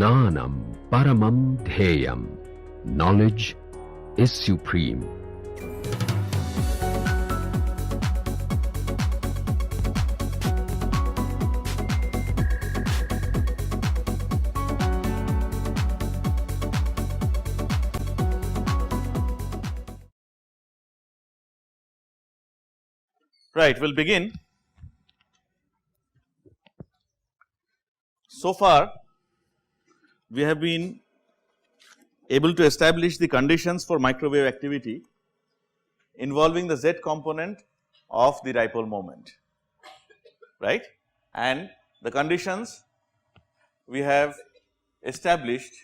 Jnanam Paramam Dheyam. Knowledge is supreme. Right, we'll begin. So far, we have been able to establish the conditions for microwave activity involving the Z component of the dipole moment, right, and the conditions we have established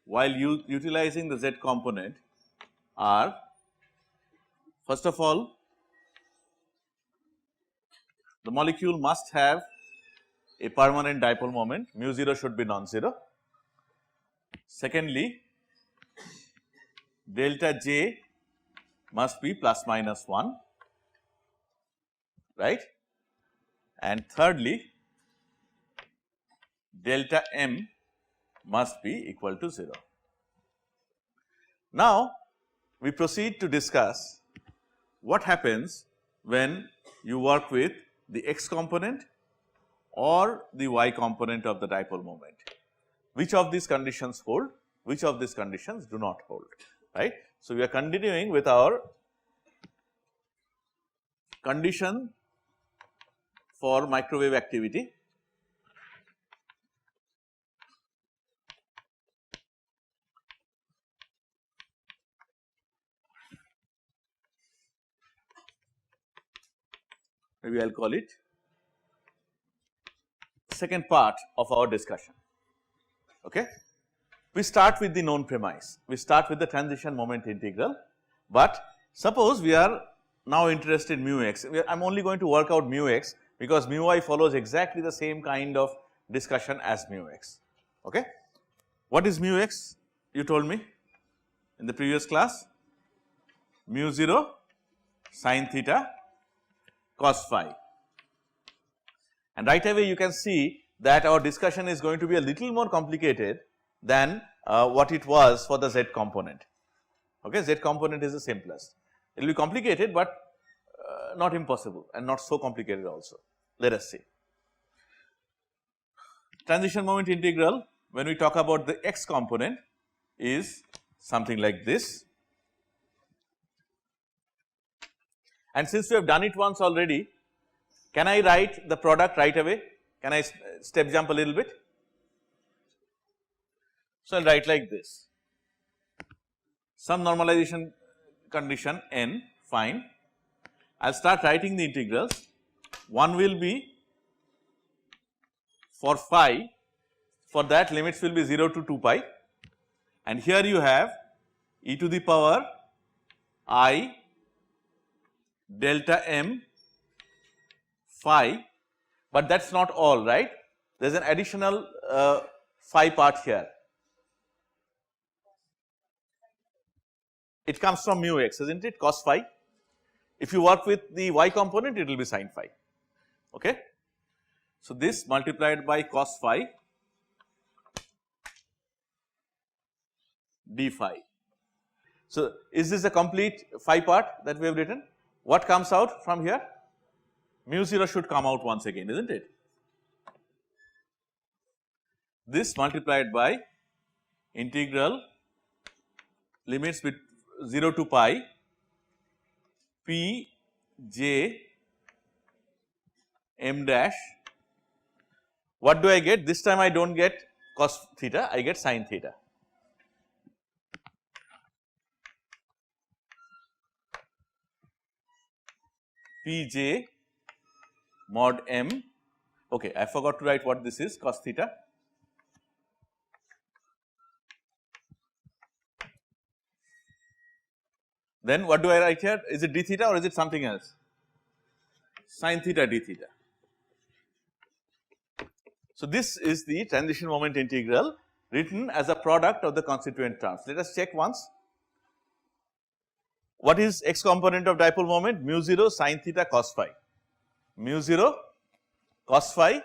while utilizing the Z component are, first of all, the molecule must have a permanent dipole moment, mu 0 should be non-zero. Secondly, delta J must be plus minus 1, right, and thirdly, delta M must be equal to 0. Now, we proceed to discuss what happens when you work with the x component or the y component of the dipole moment. Which of these conditions hold, which of these conditions do not hold, right. So, we are continuing with our condition for microwave activity. Maybe I will call it second part of our discussion. Okay. We start with the known premise, we start with the transition moment integral, but suppose we are now interested in mu x, I am only going to work out mu x because mu y follows exactly the same kind of discussion as mu x. Okay. What is mu x? You told me in the previous class, mu 0 sin theta cos phi, and right away you can see that our discussion is going to be a little more complicated than what it was for the Z component. Okay, Z component is the simplest. It will be complicated, but not impossible and not so complicated also. Let us see. Transition moment integral, when we talk about the x component, is something like this. And since we have done it once already, can I write the product right away? Can I step jump a little bit? So, I will write like this, some normalization condition n, fine. I will start writing the integrals. One will be for phi, for that limits will be 0 to 2 pi, and here you have e to the power I delta m phi, but that is not all, right. There is an additional phi part here. It comes from mu x, isn't it, cos phi. If you work with the y component, it will be sin phi. Okay. So, this multiplied by cos phi d phi. So, is this a complete phi part that we have written? What comes out from here? Mu 0 should come out once again, isn't it? This multiplied by integral limits with 0 to pi p j m dash. What do I get? This time I do not get cos theta, I get sin theta. P j mod m, okay, I forgot to write what this is, cos theta. Then what do I write here? Is it d theta or is it something else? Sin theta d theta. So, this is the transition moment integral written as a product of the constituent terms. Let us check once. What is x component of dipole moment? Mu 0 sin theta cos phi, mu 0 cos phi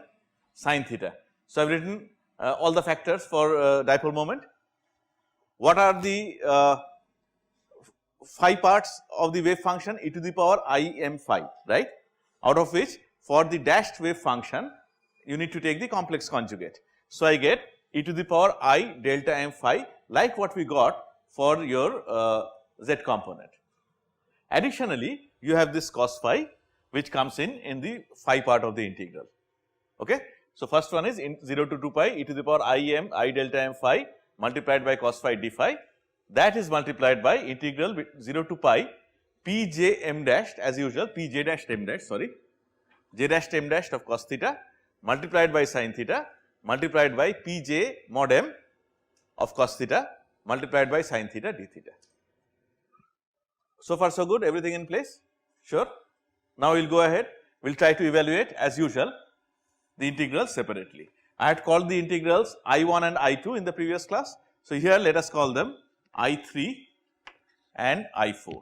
sin theta. So, I have written all the factors for dipole moment. What are the 5 parts of the wave function? E to the power I m phi, right, out of which for the dashed wave function you need to take the complex conjugate. So, I get e to the power I delta m phi like what we got for your z component. Additionally, you have this cos phi which comes in the phi part of the integral. Okay. So, first one is in 0 to 2 pi e to the power I m I delta m phi multiplied by cos phi d phi, that is multiplied by integral 0 to pi p j m dashed as usual, p j dash m dash, sorry, j dash m dash of cos theta multiplied by sin theta multiplied by p j mod m of cos theta multiplied by sin theta d theta. So far so good, everything in place? Sure. Now, we will go ahead, we will try to evaluate as usual the integrals separately. I had called the integrals I1 and I2 in the previous class. So, here let us call them I3 and I4.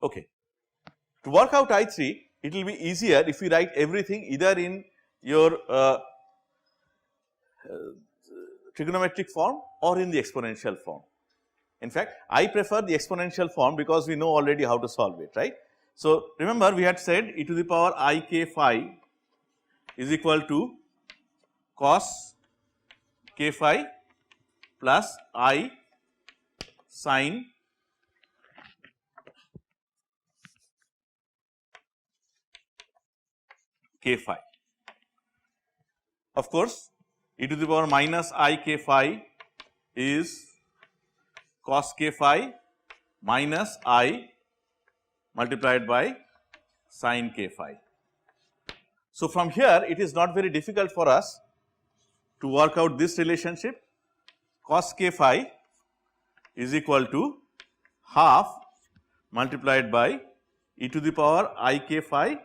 Okay. To work out I3, it will be easier if we write everything either in your trigonometric form or in the exponential form. In fact, I prefer the exponential form because we know already how to solve it, right. So, remember we had said e to the power I k phi is equal to cos k phi plus I sin k phi. Of course, e to the power minus I k phi is cos k phi minus I multiplied by sin k phi. So, from here it is not very difficult for us to work out this relationship. Cos k phi is equal to half multiplied by e to the power I k phi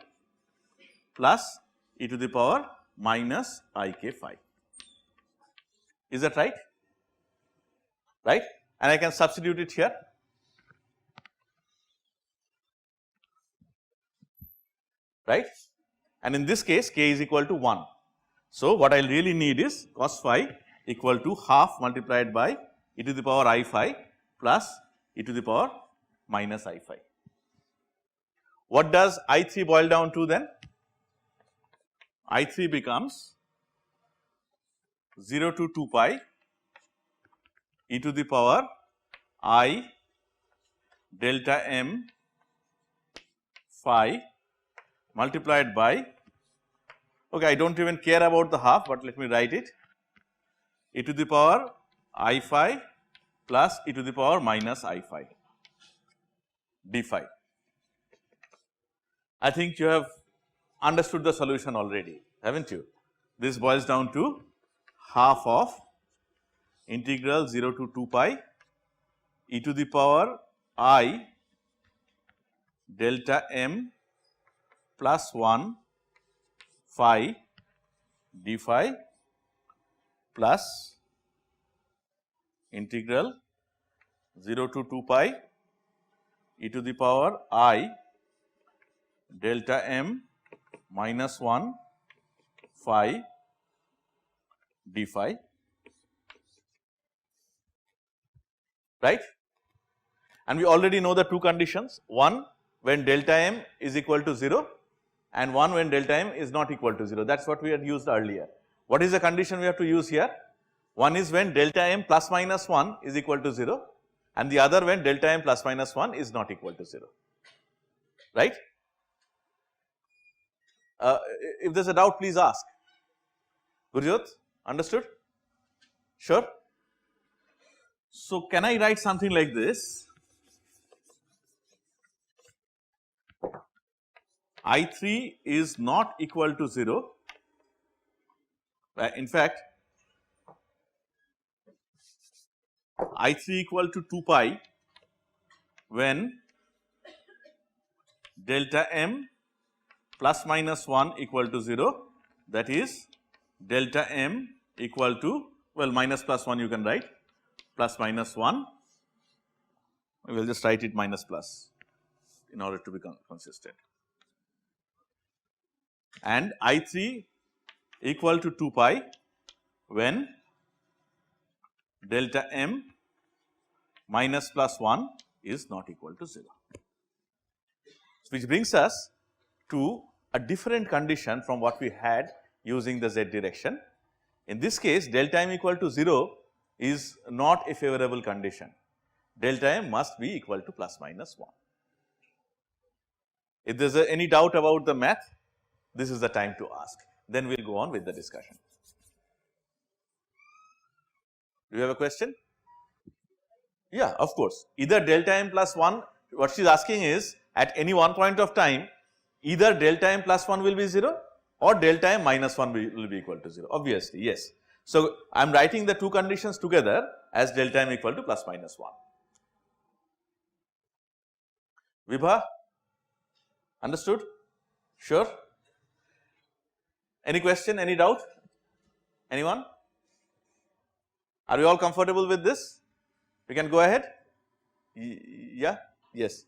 plus e to the power minus I k phi. Is that right? Right? And I can substitute it here. Right? And in this case k is equal to 1. So, what I really need is cos phi equal to half multiplied by e to the power I phi plus e to the power minus I phi. What does I3 boil down to then? I3 becomes 0 to 2 pi e to the power I delta m phi multiplied by, okay, I do not even care about the half, but let me write it, e to the power I phi plus e to the power minus I phi d phi. I think you have understood the solution already, haven't you? This boils down to half of integral 0 to 2 pi e to the power I delta m plus 1 phi d phi plus integral 0 to 2 pi e to the power I delta m minus 1 phi d phi, right. And we already know the two conditions, one when delta m is equal to 0 and one when delta m is not equal to 0, that is what we had used earlier. What is the condition we have to use here? One is when delta m plus minus 1 is equal to 0 and the other when delta m plus minus 1 is not equal to 0, right. If there is a doubt, please ask. Gurjot, understood? Sure. So, can I write something like this? I3 is not equal to 0. In fact, I3 equal to 2 pi when delta m plus minus 1 equal to 0, that is delta m equal to, well, minus plus 1 you can write, plus minus 1, we will just write it minus plus in order to be consistent. and I3 equal to 2 pi when delta m minus plus 1 is not equal to 0, which brings us to a different condition from what we had using the z direction. In this case, delta m equal to 0 is not a favorable condition. Delta m must be equal to plus minus 1. If there is any doubt about the math, this is the time to ask, then we will go on with the discussion. Do you have a question? Yeah, of course. Either delta m plus 1, what she is asking is at any one point of time, either delta m plus 1 will be 0 or delta m minus 1 will be equal to 0, obviously, yes. So, I am writing the two conditions together as delta m equal to plus minus 1. Vibha, understood? Sure? Any question, any doubt? Anyone? Are we all comfortable with this? We can go ahead? Yeah? Yes.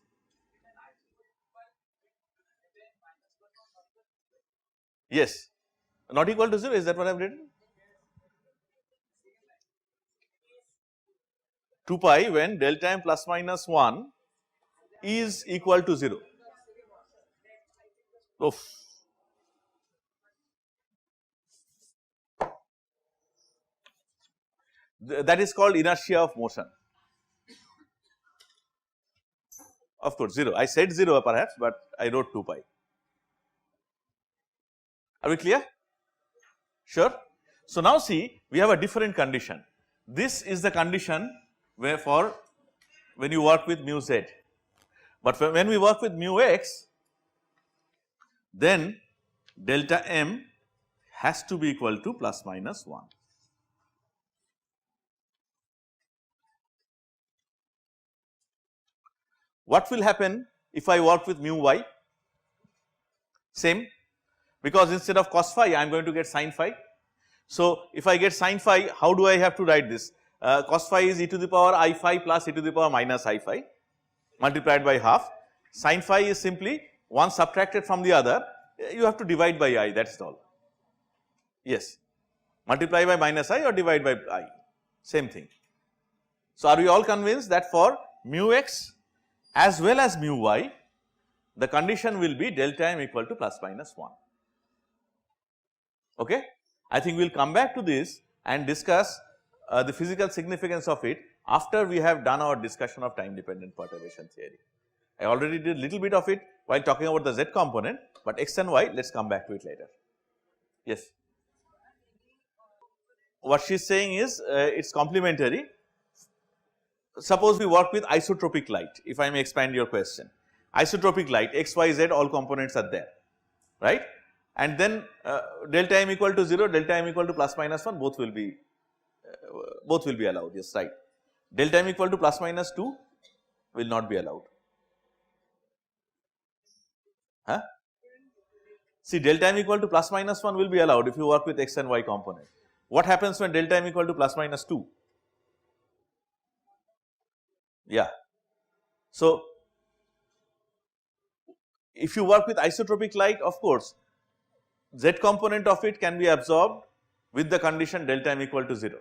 Yes. Not equal to 0, is that what I have written? 2 pi when delta m plus minus 1 is equal to 0. Oof. That is called inertia of motion. Of course, 0. I said 0 perhaps, but I wrote 2 pi. Are we clear? Sure. So, now see, we have a different condition. This is the condition where for when you work with mu z, but when we work with mu x, then delta m has to be equal to plus minus 1. What will happen if I work with mu y? Same, because instead of cos phi I am going to get sin phi. So, if I get sin phi, how do I have to write this? Cos phi is e to the power I phi plus e to the power minus I phi multiplied by half. Sin phi is simply one subtracted from the other, you have to divide by I, that is all. Yes, multiply by minus I or divide by I, same thing. So, are we all convinced that for mu x as well as mu y, the condition will be delta m equal to plus minus 1. Okay? I think we will come back to this and discuss the physical significance of it after we have done our discussion of time dependent perturbation theory. I already did little bit of it while talking about the z component, but x and y, let us come back to it later. Yes. What she is saying is it is complementary. Suppose we work with isotropic light, if I may expand your question. Isotropic light, x, y, z, all components are there, right? And then delta m equal to 0, delta m equal to plus minus 1, both will be allowed, yes, right. Delta m equal to plus minus 2 will not be allowed. Huh? See, delta m equal to plus minus 1 will be allowed if you work with x and y component. What happens when delta m equal to plus minus 2? Yeah. So, if you work with isotropic light, of course, z component of it can be absorbed with the condition delta m equal to 0.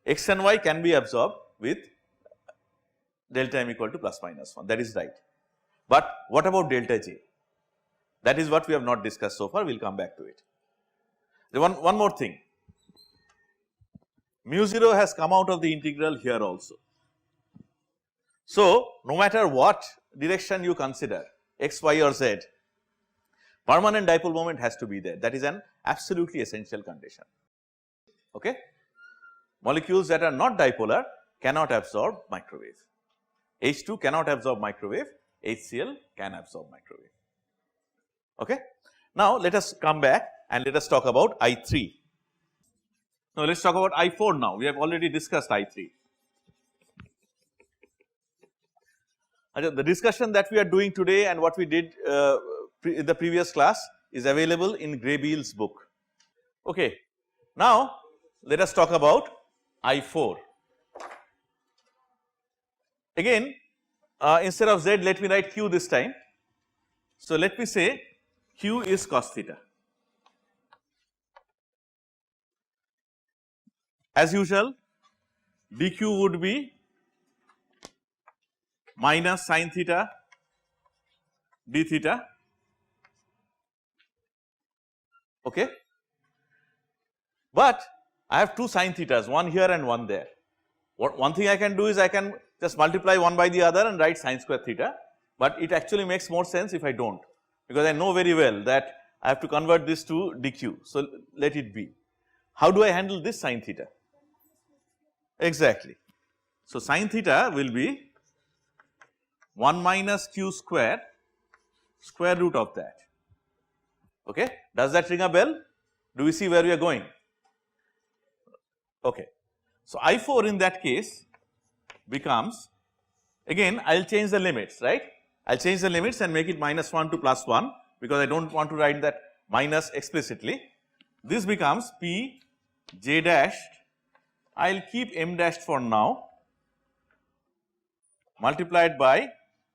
X and y can be absorbed with delta m equal to plus minus 1, that is right. But what about delta j? That is what we have not discussed so far, we will come back to it. One more thing, mu 0 has come out of the integral here also. So, no matter what direction you consider, x, y or z, permanent dipole moment has to be there, that is an absolutely essential condition. Okay? Molecules that are not dipolar cannot absorb microwave. H2 cannot absorb microwave, HCl can absorb microwave. Okay? Now, let us come back and let us talk about I3. Now, let us talk about I4 now, we have already discussed I3. The discussion that we are doing today and what we did in the previous class is available in Graybeel's book. Okay. Now, let us talk about I4. Again, instead of z, let me write q this time. So, let me say q is cos theta. As usual, dq would be minus sin theta d theta, okay. But I have two sin thetas, one here and one there. One thing I can do is I can just multiply one by the other and write sin square theta, but it actually makes more sense if I do not, because I know very well that I have to convert this to dq. So, let it be. How do I handle this sin theta? Exactly. So, sin theta will be 1 minus q square root of that, okay. Does that ring a bell? Do we see where we are going? Okay. So, I4 in that case becomes, again I will change the limits, right. I will change the limits and make it minus 1 to plus 1, because I do not want to write that minus explicitly. This becomes p j dash, I will keep m dash for now, multiplied by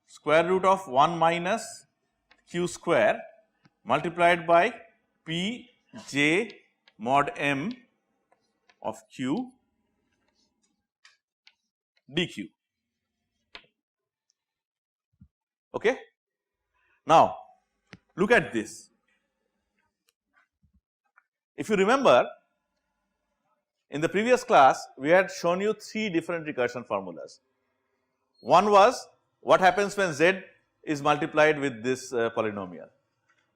square root of 1 minus q square multiplied by p j mod m of q dq, okay. Now, look at this. If you remember, in the previous class we had shown you three different recursion formulas. One was what happens when z is multiplied with this polynomial.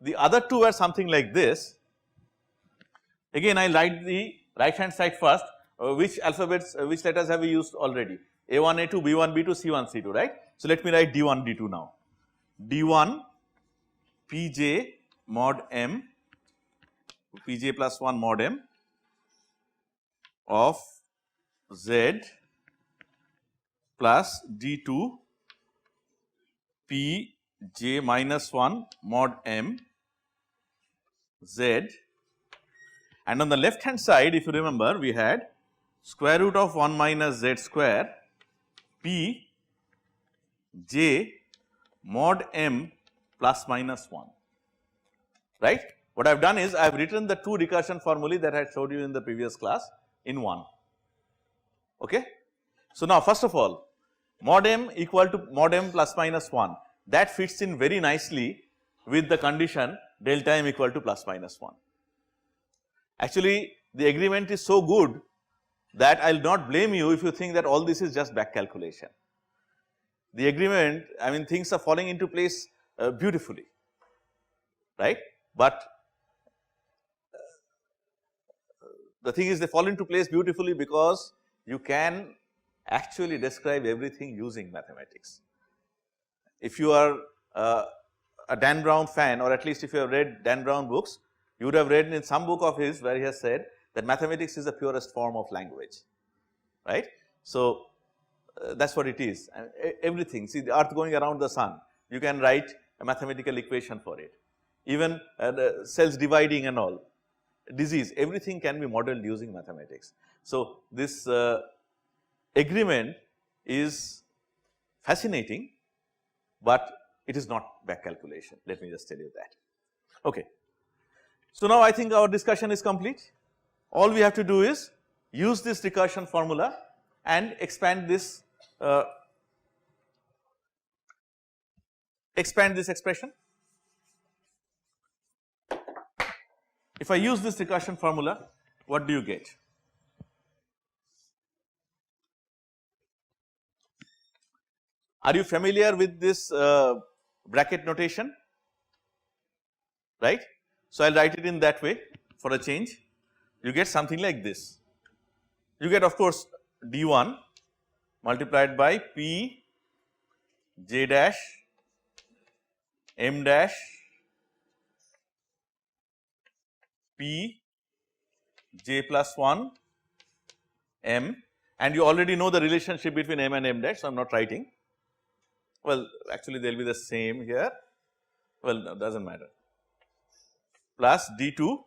The other two were something like this. Again I write the right hand side first. Which alphabets, which letters have we used already? A1, A2, B1, B2, C1, C2, right. So, let me write D1, D2 now. D1 Pj mod m, Pj plus 1 mod m of z plus D2 Pj minus 1 mod m z, and on the left hand side if you remember we had square root of 1 minus z square p j mod m plus minus 1, right. What I have done is I have written the two recursion formulae that I had showed you in the previous class in one, okay. So, now first of all mod m equal to mod m plus minus 1, that fits in very nicely with the condition delta m equal to plus minus 1. Actually the agreement is so good that I will not blame you if you think that all this is just back calculation. The agreement, I mean things are falling into place beautifully, right, but the thing is they fall into place beautifully because you can actually describe everything using mathematics. If you are a Dan Brown fan, or at least if you have read Dan Brown books, you would have read in some book of his where he has said that mathematics is the purest form of language, right. So, that is what it is, and everything, see the earth going around the sun, you can write a mathematical equation for it, even the cells dividing and all, disease, everything can be modeled using mathematics. So, this agreement is fascinating, but it is not back calculation, let me just tell you that, okay. So, now I think our discussion is complete. All we have to do is use this recursion formula and expand this expression. If I use this recursion formula, what do you get? Are you familiar with this bracket notation, right? So, I will write it in that way for a change. You get something like this. You get of course d1 multiplied by p j dash m dash p j plus 1 m, and you already know the relationship between m and m dash, so I am not writing. Well, actually they will be the same here, well, no, does not matter, plus d2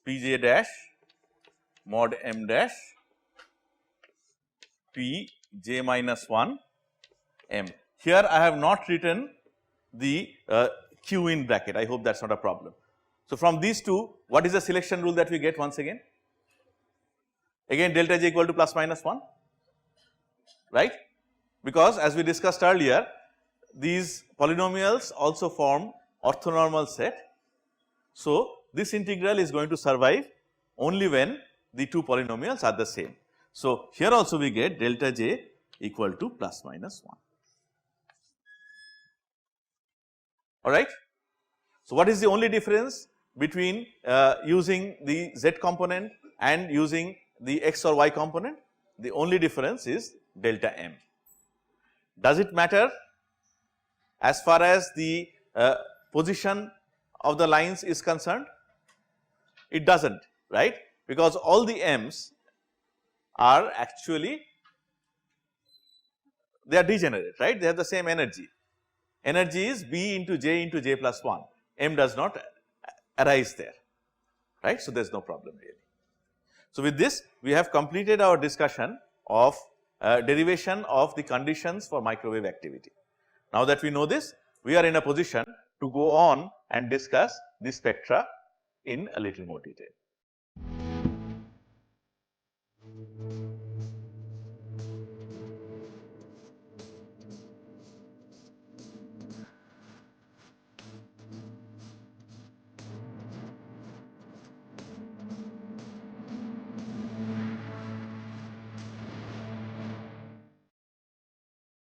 pj dash mod m dash p j minus 1 m. Here I have not written the q in bracket, I hope that is not a problem. So, from these two, what is the selection rule that we get once again? Again delta J equal to plus minus 1, right, because as we discussed earlier, these polynomials also form orthonormal set. So, this integral is going to survive only when the two polynomials are the same. So, here also we get delta J equal to plus minus 1. Alright. So, what is the only difference between using the Z component and using the X or Y component? The only difference is delta M. Does it matter as far as the position of the lines is concerned? It does not, right, because all the M's are actually, they are degenerate, right, they have the same energy. Energy is B into J plus 1, M does not arise there, right. So, there is no problem really. So, with this we have completed our discussion of derivation of the conditions for microwave activity. Now that we know this, we are in a position to go on and discuss the spectra in a little more detail.